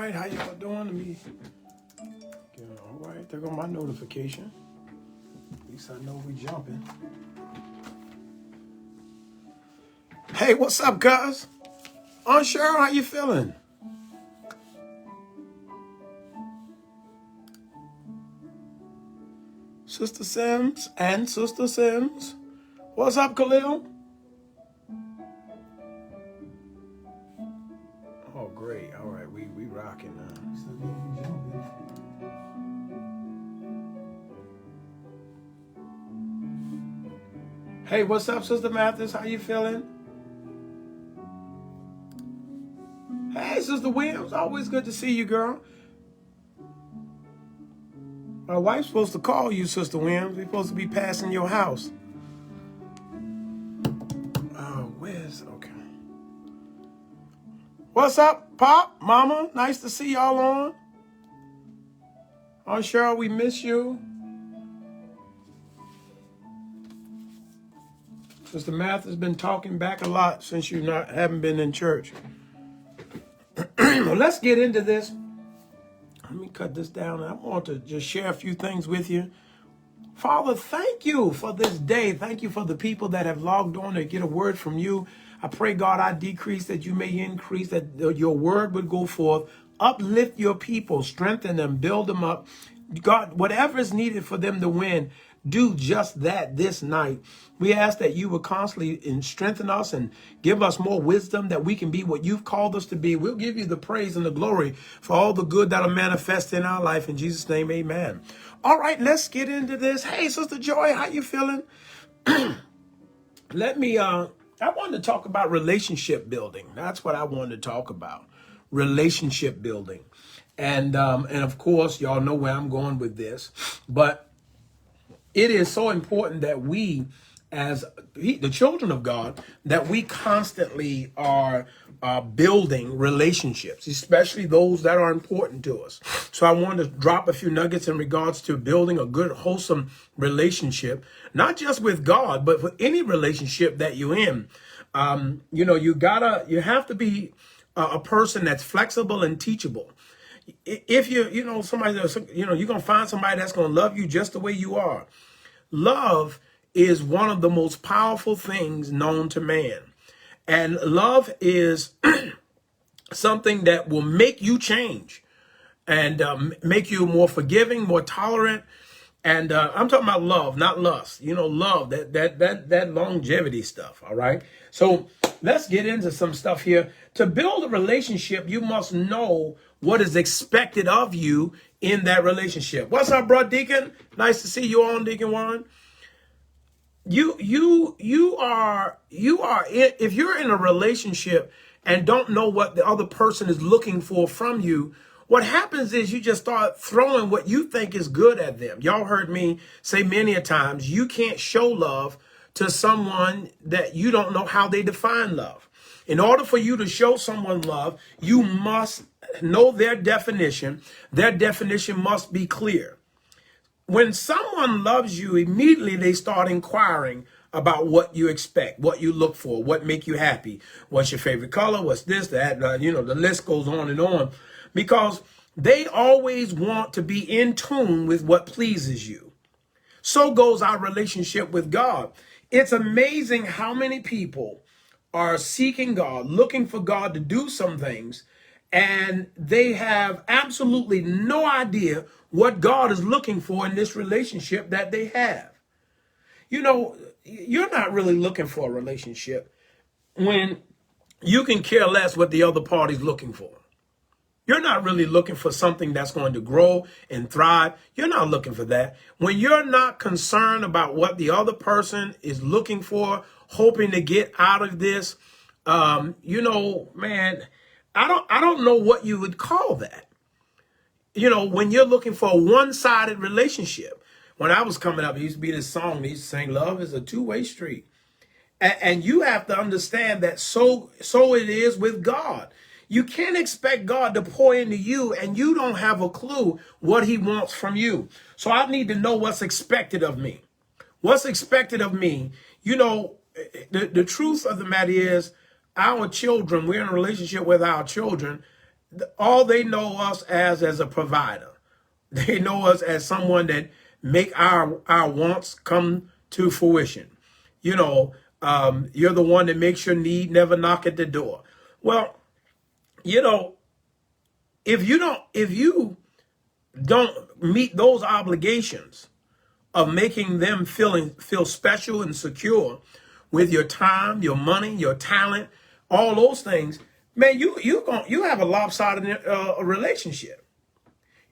right, how y'all doing? Let me get all right. There go my notification. At least I know we jumping. Hey, what's up, guys? Aunt Cheryl, how you feeling? Sister Sims and Sister Sims. What's up, Khalil? Oh, great. All right, we rocking now. Hey, what's up, Sister Mathis? How you feeling? Hey, Sister Williams. Always good to see you, girl. My wife's supposed to call you, Sister Williams. We're supposed to be passing your house. Oh, where's... Okay. What's up, Pop, Mama? Nice to see y'all on. Oh, Cheryl, we miss you. Sister Math has been talking back a lot since you haven't been in church. Well, let's get into this. Let me cut this down. I want to just share a few things with you. Father, thank you for this day. Thank you for the people that have logged on to get a word from you. I pray, God, I decrease that you may increase, that your word would go forth. Uplift your people, strengthen them, build them up. God, whatever is needed for them to win, do just that this night. We ask that you would constantly strengthen us and give us more wisdom that we can be what you've called us to be. We'll give you the praise and the glory for all the good that'll manifest in our life. In Jesus' name, amen. All right, let's get into this. Hey, Sister Joy, how you feeling? I wanted to talk about relationship building. That's what I wanted to talk about. Relationship building. And of course, y'all know where I'm going with this. But it is so important that we, as the children of God, that we constantly are building relationships, especially those that are important to us. So I wanted to drop a few nuggets in regards to building a good, wholesome relationship, not just with God, but with any relationship that you're in. You have to be a person that's flexible and teachable. If you're going to find somebody that's going to love you just the way you are. Love is one of the most powerful things known to man. And love is something that will make you change and make you more forgiving, more tolerant. And I'm talking about love, not lust. Love, that longevity stuff, all right? So let's get into some stuff here. To build a relationship, you must know what is expected of you in that relationship. What's up, bro, Deacon? Nice to see you on, Deacon Warren. You are if you're in a relationship and don't know what the other person is looking for from you, what happens is you just start throwing what you think is good at them. Y'all heard me say many a times, you can't show love to someone that you don't know how they define love. In order for you to show someone love, you must know their definition. Their definition must be clear. When someone loves you, immediately they start inquiring about what you expect, what you look for, what make you happy. What's your favorite color? What's this, that? The list goes on and on. Because they always want to be in tune with what pleases you. So goes our relationship with God. It's amazing how many people are seeking God, looking for God to do some things, and they have absolutely no idea what God is looking for in this relationship that they have. You're not really looking for a relationship when you can care less what the other party's looking for. You're not really looking for something that's going to grow and thrive. You're not looking for that. When you're not concerned about what the other person is looking for, hoping to get out of this, man, I don't know what you would call that. When you're looking for a one-sided relationship. When I was coming up, it used to be this song, they used to sing, love is a two-way street. And you have to understand that so it is with God. You can't expect God to pour into you and you don't have a clue what he wants from you. So I need to know what's expected of me. What's expected of me? The truth of the matter is our children, we're in a relationship with our children. all they know us as a provider. They know us as someone that make our wants come to fruition. You know, you're the one that makes your need never knock at the door. Well, you know, if you don't meet those obligations of making them feel special and secure with your time, your money, your talent, all those things, man, you have a lopsided relationship.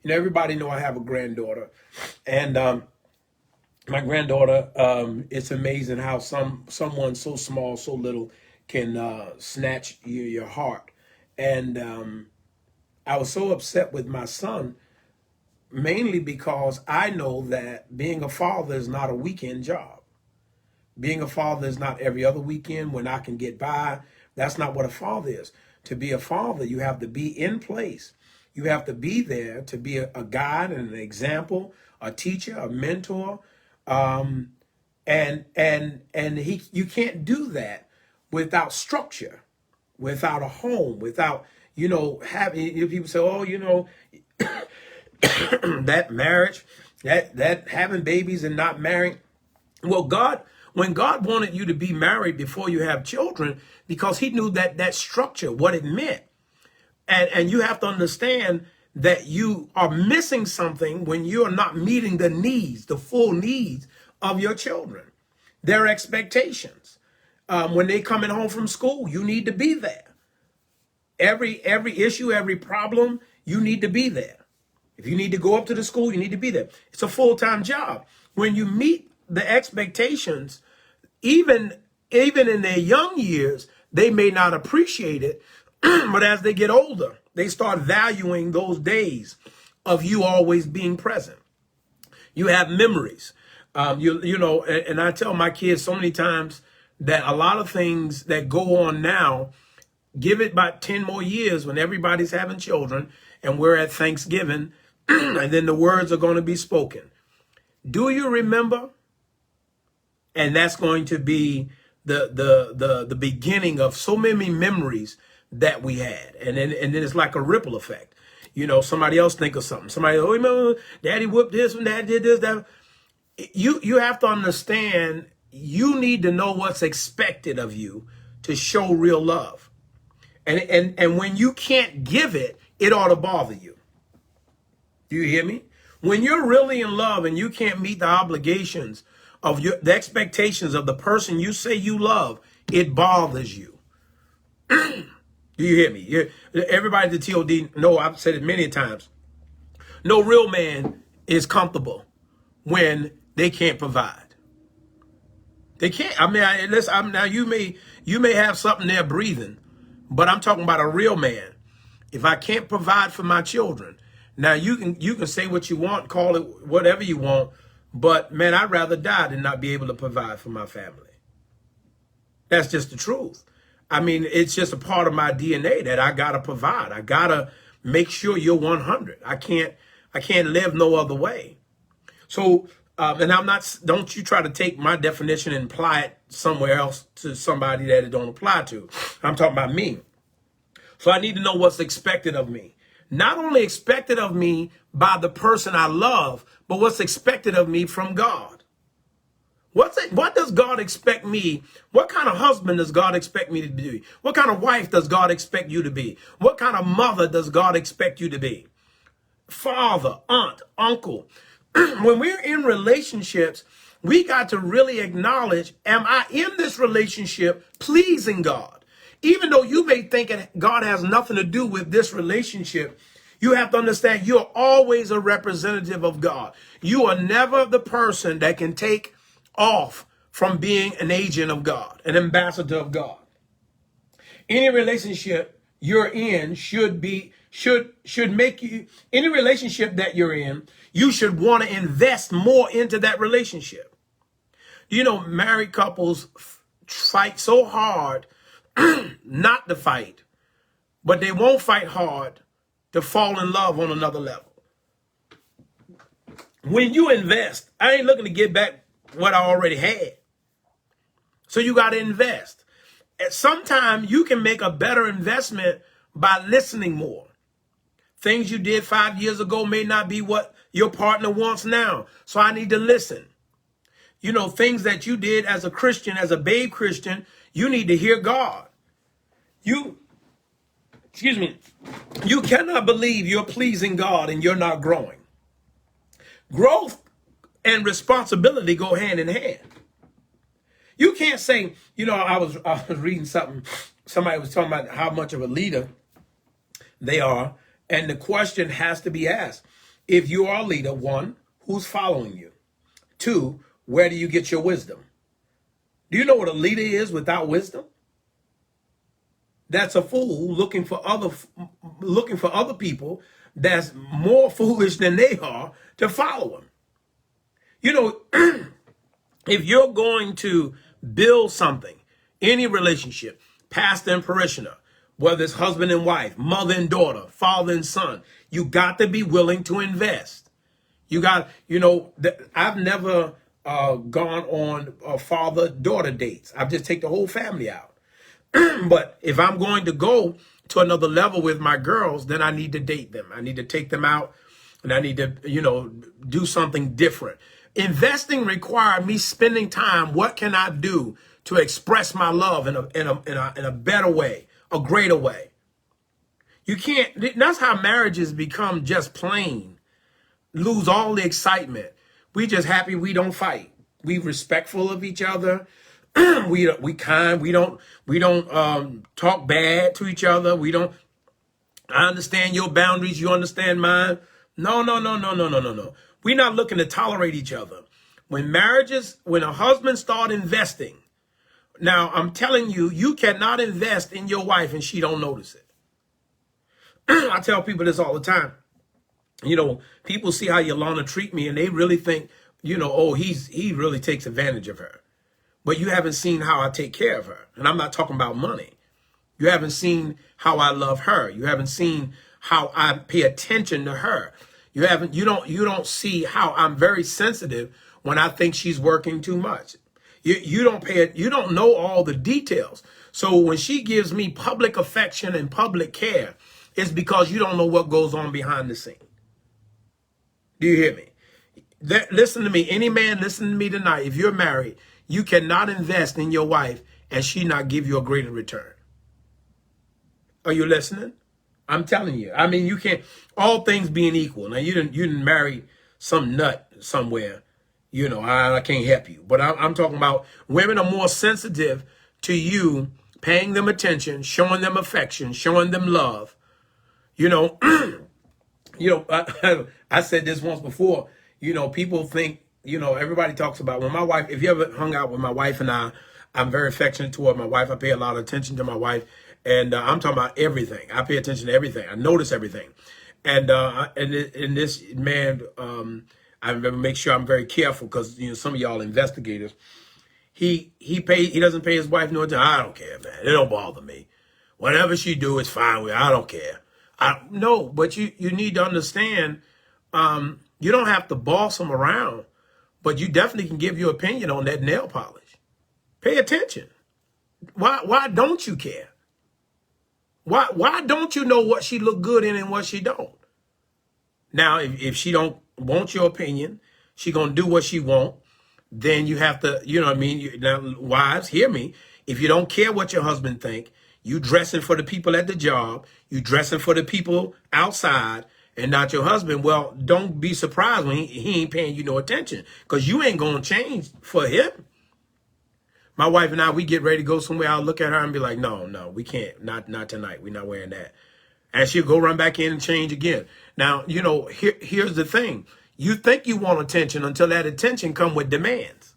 You know, everybody know I have a granddaughter, and my granddaughter, it's amazing how someone so small, so little can snatch your heart. And I was so upset with my son, mainly because I know that being a father is not a weekend job. Being a father is not every other weekend when I can get by. That's not what a father is. To be a father, you have to be in place. You have to be there to be a guide and an example, a teacher, a mentor. You can't do that without structure, without a home, without, you know, having, people say, oh, you know, that marriage, that having babies and not marrying. Well, when God wanted you to be married before you have children, because he knew that structure, what it meant. And you have to understand that you are missing something when you are not meeting the needs, the full needs of your children, their expectations. When they coming home from school, you need to be there. Every issue, every problem, you need to be there. If you need to go up to the school, you need to be there. It's a full-time job. When you meet the expectations, even in their young years, they may not appreciate it, but as they get older, they start valuing those days of you always being present. You have memories. You know, and I tell my kids so many times that a lot of things that go on now, give it about 10 more years when everybody's having children and we're at Thanksgiving, and then the words are going to be spoken. Do you remember? And that's going to be the beginning of so many memories that we had. And then it's like a ripple effect. You know, somebody else think of something. Somebody, oh, remember daddy whooped this and dad did this, that. You have to understand, you need to know what's expected of you to show real love. And when you can't give it, it ought to bother you. Do you hear me? When you're really in love and you can't meet the obligations of the expectations of the person you say you love, it bothers you. Do you hear me? Everybody at the TOD know, I've said it many times. No real man is comfortable when they can't provide. They can't. I mean, now you may have something there breathing, but I'm talking about a real man. If I can't provide for my children, now you can say what you want, call it whatever you want, but man, I'd rather die than not be able to provide for my family. That's just the truth. I mean, it's just a part of my DNA that I gotta provide. I gotta make sure you're 100. I can't live no other way. So, and I'm not, don't you try to take my definition and apply it somewhere else to somebody that it don't apply to. I'm talking about me. So I need to know what's expected of me. Not only expected of me by the person I love, but what's expected of me from God. What does God expect me? What kind of husband does God expect me to be? What kind of wife does God expect you to be? What kind of mother does God expect you to be? Father, aunt, uncle. When we're in relationships, we got to really acknowledge, am I in this relationship pleasing God? Even though you may think God has nothing to do with this relationship, you have to understand you're always a representative of God. You are never the person that can take off from being an agent of God, an ambassador of God. Any relationship you're in should make you, any relationship that you're in, you should want to invest more into that relationship. You know, married couples fight so hard not to fight, but they won't fight hard to fall in love on another level. When you invest, I ain't looking to get back what I already had. So you got to invest. Sometimes you can make a better investment by listening more. Things you did 5 years ago may not be what your partner wants now. So I need to listen. You know, things that you did as a Christian, as a babe Christian, you need to hear God. Excuse me, you cannot believe you're pleasing God and you're not growing. Growth and responsibility go hand in hand. You can't say, you know, I was reading something. Somebody was talking about how much of a leader they are. And the question has to be asked. If you are a leader, one, who's following you? Two, where do you get your wisdom? Do you know what a leader is without wisdom? That's a fool looking for other people that's more foolish than they are to follow him. You know, if you're going to build something, any relationship, pastor and parishioner, whether it's husband and wife, mother and daughter, father and son, you got to be willing to invest. You got, you know, I've never gone on father-daughter dates. I've just take the whole family out. But if I'm going to go to another level with my girls, then I need to date them. I need to take them out and I need to, you know, do something different. Investing requires me spending time. What can I do to express my love in a better way, a greater way? You can't, that's how marriages become just plain, lose all the excitement. We just happy we don't fight. We respectful of each other. we kind. We don't talk bad to each other. I understand your boundaries. You understand mine. No. We're not looking to tolerate each other. When a husband start investing, now I'm telling you, you cannot invest in your wife and she don't notice it. I tell people this all the time. You know, people see how Yolanda treat me and they really think, you know, oh, he really takes advantage of her. But you haven't seen how I take care of her. And I'm not talking about money. You haven't seen how I love her. You haven't seen how I pay attention to her. You don't see how I'm very sensitive when I think she's working too much. You don't know all the details. So when she gives me public affection and public care, it's because you don't know what goes on behind the scene. Do you hear me? Listen to me. Any man listen to me tonight. If you're married, you cannot invest in your wife and she not give you a greater return. Are you listening? I'm telling you. I mean, you can't, all things being equal. Now, you didn't marry some nut somewhere. You know, I can't help you. But I'm talking about women are more sensitive to you paying them attention, showing them affection, showing them love. You know, I said this once before. You know, people think, you know, everybody talks about when my wife, if you ever hung out with my wife and I'm very affectionate toward my wife. I pay a lot of attention to my wife. And I'm talking about everything. I pay attention to everything. I notice everything. And this man, I make sure I'm very careful because, you know, some of y'all investigators, he doesn't pay his wife no attention. I don't care, man. It don't bother me. Whatever she do is fine with me. I don't care. No, but you need to understand, you don't have to boss them around, but you definitely can give your opinion on that nail polish. Pay attention. Why don't you care? Why don't you know what she look good in and what she don't? Now, if she don't want your opinion, she gonna do what she want, then you have to, you know what I mean? Now, wives, hear me. If you don't care what your husband think, you dressing for the people at the job, you dressing for the people outside, and not your husband, well, don't be surprised when he ain't paying you no attention, because you ain't gonna change for him. My wife and I, we get ready to go somewhere. I'll look at her and be like, no, we can't. Not tonight. We're not wearing that. And she'll go run back in and change again. Now, you know, here's the thing. You think you want attention until that attention come with demands.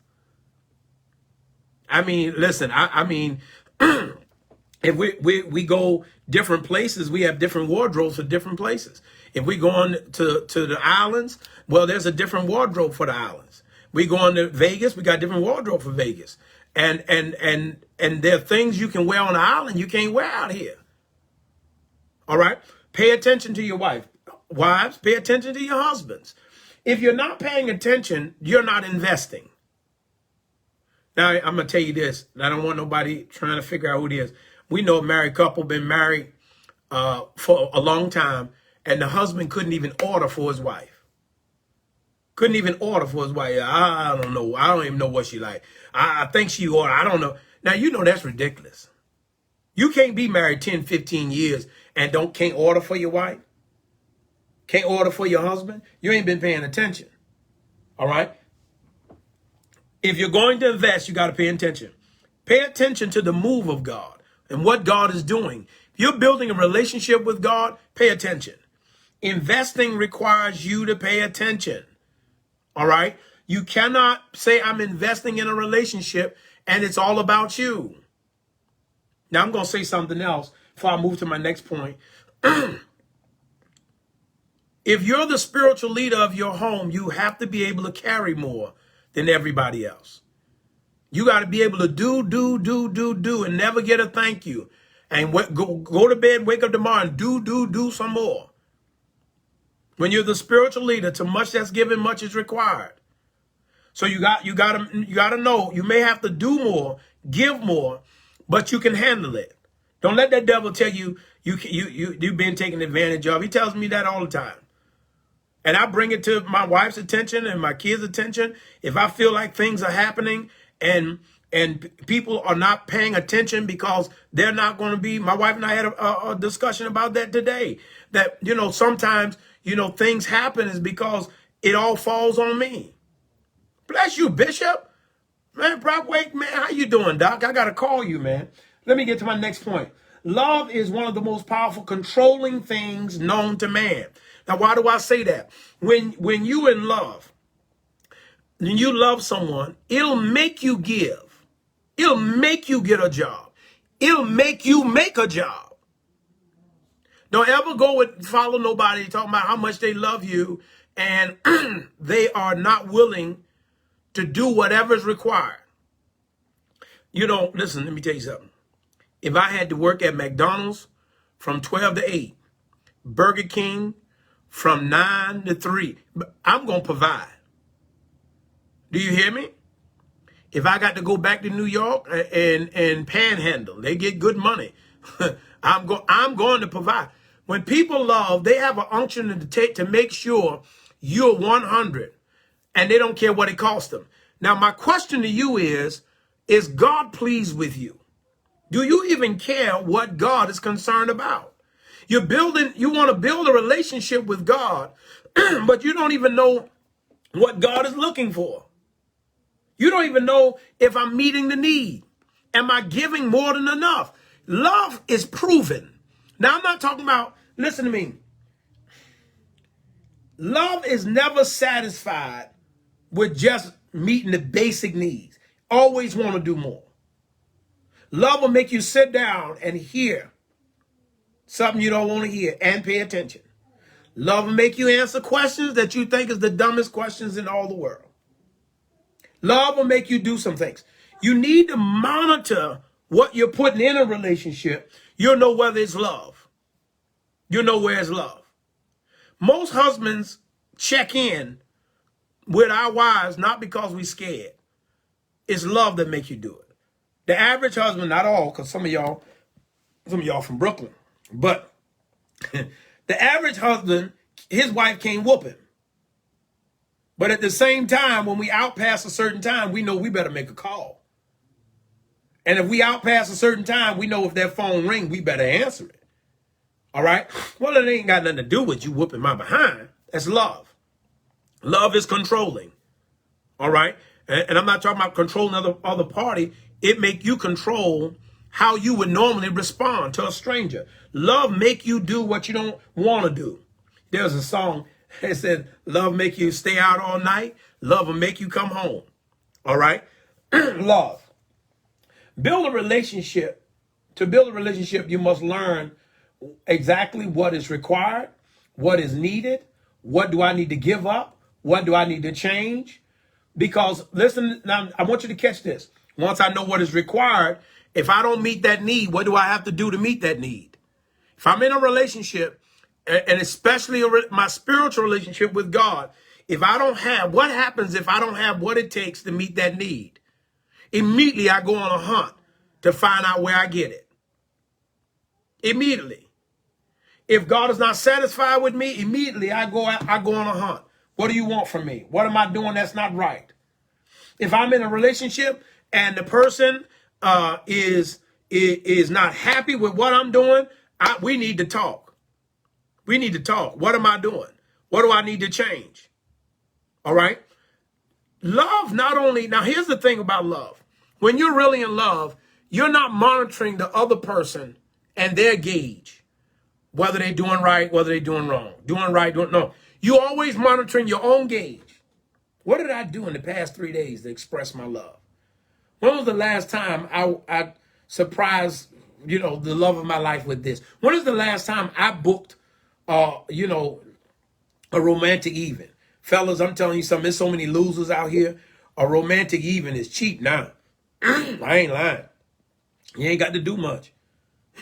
I mean, listen, I mean, if we go different places, we have different wardrobes for different places. If we go on to the islands, well, there's a different wardrobe for the islands. We go on to Vegas, we got different wardrobe for Vegas. And there are things you can wear on the island you can't wear out here. All right? Pay attention to your wife. Wives, pay attention to your husbands. If you're not paying attention, you're not investing. Now, I'm going to tell you this. I don't want nobody trying to figure out who it is. We know a married couple, been married for a long time, and the husband couldn't even order for his wife. Couldn't even order for his wife. I don't know. I don't even know what she like. I think she ordered. I don't know. Now, you know that's ridiculous. You can't be married 10, 15 years and can't order for your wife. Can't order for your husband. You ain't been paying attention. All right? If you're going to invest, you got to pay attention. Pay attention to the move of God and what God is doing. If you're building a relationship with God, pay attention. Investing requires you to pay attention. All right? You cannot say, I'm investing in a relationship and it's all about you. Now, I'm going to say something else before I move to my next point. If you're the spiritual leader of your home, you have to be able to carry more than everybody else. You got to be able to do, and never get a thank you. And go to bed, wake up tomorrow and do some more. When you're the spiritual leader, to much that's given, much is required. So you got to know you may have to do more, give more, but you can handle it. Don't let that devil tell you you've been taken advantage of. He tells me that all the time. And I bring it to my wife's attention and my kids' attention. If I feel like things are happening and people are not paying attention because they're not going to be, my wife and I had a discussion about that today. That, sometimes, things happen is because it all falls on me. Bless you, Bishop. Man, Brock, wait, man, how you doing, Doc? I got to call you, man. Let me get to my next point. Love is one of the most powerful controlling things known to man. Now, why do I say that? When you in love, when you love someone, it'll make you give. It'll make you get a job. It'll make you make a job. Don't ever go and follow nobody talking about how much they love you and they are not willing to do whatever is required. Listen, let me tell you something. If I had to work at McDonald's from 12 to 8, Burger King from 9 to 3, I'm going to provide. Do you hear me? If I got to go back to New York and panhandle, they get good money. I'm going to provide. When people love, they have an unction to make sure you're 100, and they don't care what it costs them. Now, my question to you is God pleased with you? Do you even care what God is concerned about? You want to build a relationship with God, but you don't even know what God is looking for. You don't even know if I'm meeting the need. Am I giving more than enough? Love is proven. Now, I'm not talking about, listen to me. Love is never satisfied with just meeting the basic needs. Always want to do more. Love will make you sit down and hear something you don't want to hear and pay attention. Love will make you answer questions that you think is the dumbest questions in all the world. Love will make you do some things. You need to monitor what you're putting in a relationship. You'll know whether it's love. You'll know where it's love. Most husbands check in with our wives not because we're scared. It's love that makes you do it. The average husband, not all, because some of y'all from Brooklyn, but the average husband, his wife can't whoop him. But at the same time, when we out past a certain time, we know we better make a call. And if we out past a certain time, we know if that phone ring, we better answer it. All right? Well, it ain't got nothing to do with you whooping my behind. That's love. Love is controlling. All right? And I'm not talking about controlling other party. It make you control how you would normally respond to a stranger. Love make you do what you don't want to do. There's a song that said, love make you stay out all night. Love will make you come home. All right? Love. Build a relationship. To build a relationship, you must learn exactly what is required, what is needed, what do I need to give up, what do I need to change. Because, listen, now I want you to catch this. Once I know what is required, if I don't meet that need, what do I have to do to meet that need? If I'm in a relationship, and especially my spiritual relationship with God, if I don't have, what happens if I don't have what it takes to meet that need? Immediately I go on a hunt to find out where I get it. Immediately. If God is not satisfied with me, immediately I go on a hunt. What do you want from me? What am I doing that's not right? If I'm in a relationship and the person is not happy with what I'm doing, we need to talk. We need to talk. What am I doing? What do I need to change? All right. Love not only, now here's the thing about love. When you're really in love, you're not monitoring the other person and their gauge, whether they're doing right, whether they're doing wrong, doing right, doing no. You're always monitoring your own gauge. What did I do in the past 3 days to express my love? When was the last time I surprised, the love of my life with this? When is the last time I booked, a romantic evening? Fellas, I'm telling you something, there's so many losers out here. A romantic evening is cheap now. I ain't lying. You ain't got to do much.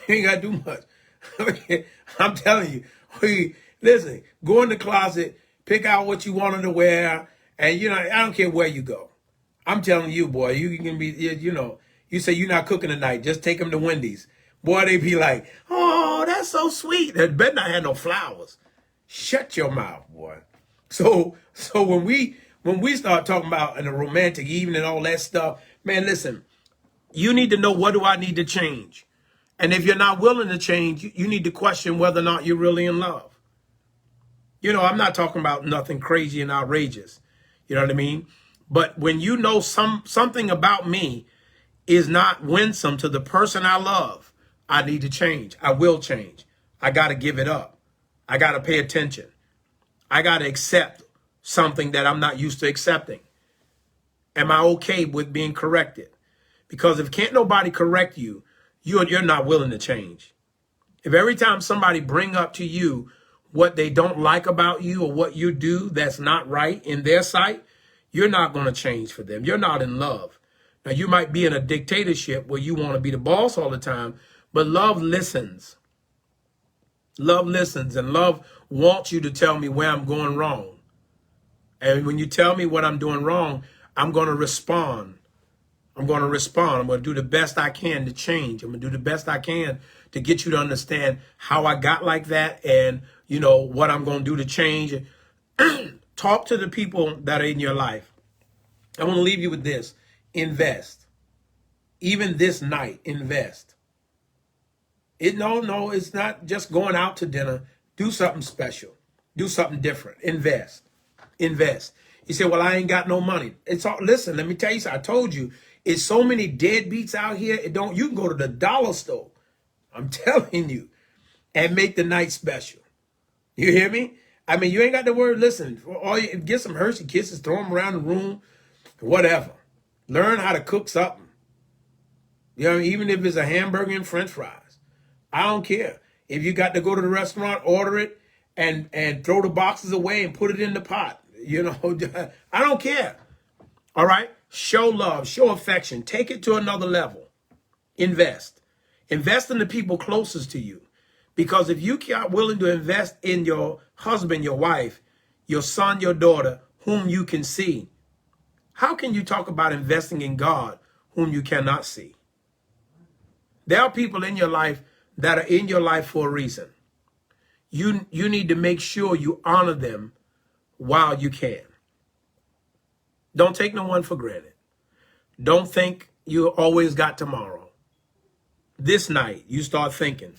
You ain't got to do much. I'm telling you. Listen, go in the closet, pick out what you wanted to wear, and, I don't care where you go. I'm telling you, boy, you can be, you say you're not cooking tonight, just take them to Wendy's. Boy, they be like, oh, that's so sweet. They better not have no flowers. Shut your mouth, boy. So when we start talking about in a romantic evening and all that stuff, man, listen, you need to know, what do I need to change? And if you're not willing to change, you need to question whether or not you're really in love. I'm not talking about nothing crazy and outrageous. You know what I mean? But when you know something about me is not winsome to the person I love, I need to change. I will change. I got to give it up. I got to pay attention. I got to accept something that I'm not used to accepting. Am I okay with being corrected? Because if can't nobody correct you, you're not willing to change. If every time somebody bring up to you what they don't like about you or what you do that's not right in their sight, you're not going to change for them. You're not in love. Now, you might be in a dictatorship where you want to be the boss all the time, but love listens. Love listens, and love wants you to tell me where I'm going wrong. And when you tell me what I'm doing wrong, I'm going to respond. I'm going to do the best I can to change. I'm going to do the best I can to get you to understand how I got like that and, what I'm going to do to change. Talk to the people that are in your life. I want to leave you with this. Invest. Even this night, invest. No, it's not just going out to dinner. Do something special. Do something different. Invest. You say, well, I ain't got no money. Listen, let me tell you something. I told you, it's so many deadbeats out here. You can go to the dollar store. I'm telling you, and make the night special. You hear me? I mean, you ain't got to worry. Listen, get some Hershey Kisses, throw them around the room, whatever. Learn how to cook something. Even if it's a hamburger and French fries. I don't care. If you got to go to the restaurant, order it and throw the boxes away and put it in the pot. I don't care. All right? Show love, show affection. Take it to another level. Invest. Invest in the people closest to you. Because if you are willing to invest in your husband, your wife, your son, your daughter, whom you can see, how can you talk about investing in God whom you cannot see? There are people in your life that are in your life for a reason. You need to make sure you honor them while you can. Don't take no one for granted. Don't think you always got tomorrow. This night, you start thinking,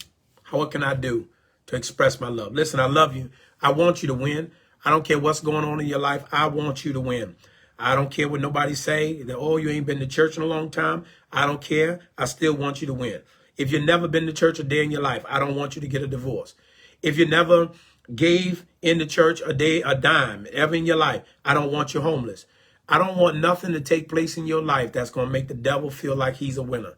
what can I do to express my love? Listen, I love you. I want you to win. I don't care what's going on in your life. I want you to win. I don't care what nobody say, that, oh, you ain't been to church in a long time. I don't care. I still want you to win. If you've never been to church a day in your life, I don't want you to get a divorce. If you never gave in the church a dime ever in your life, I don't want you homeless. I don't want nothing to take place in your life that's going to make the devil feel like he's a winner.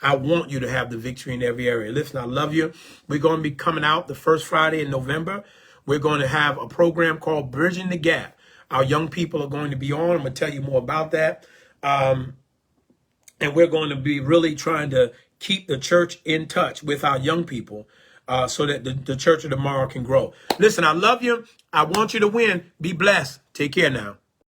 I want you to have the victory in every area. Listen, I love you. We're going to be coming out the first Friday in November. We're going to have a program called Bridging the Gap. Our young people are going to be on. I'm going to tell you more about that. And we're going to be really trying to keep the church in touch with our young people so that the church of tomorrow can grow. Listen, I love you. I want you to win. Be blessed. Take care now.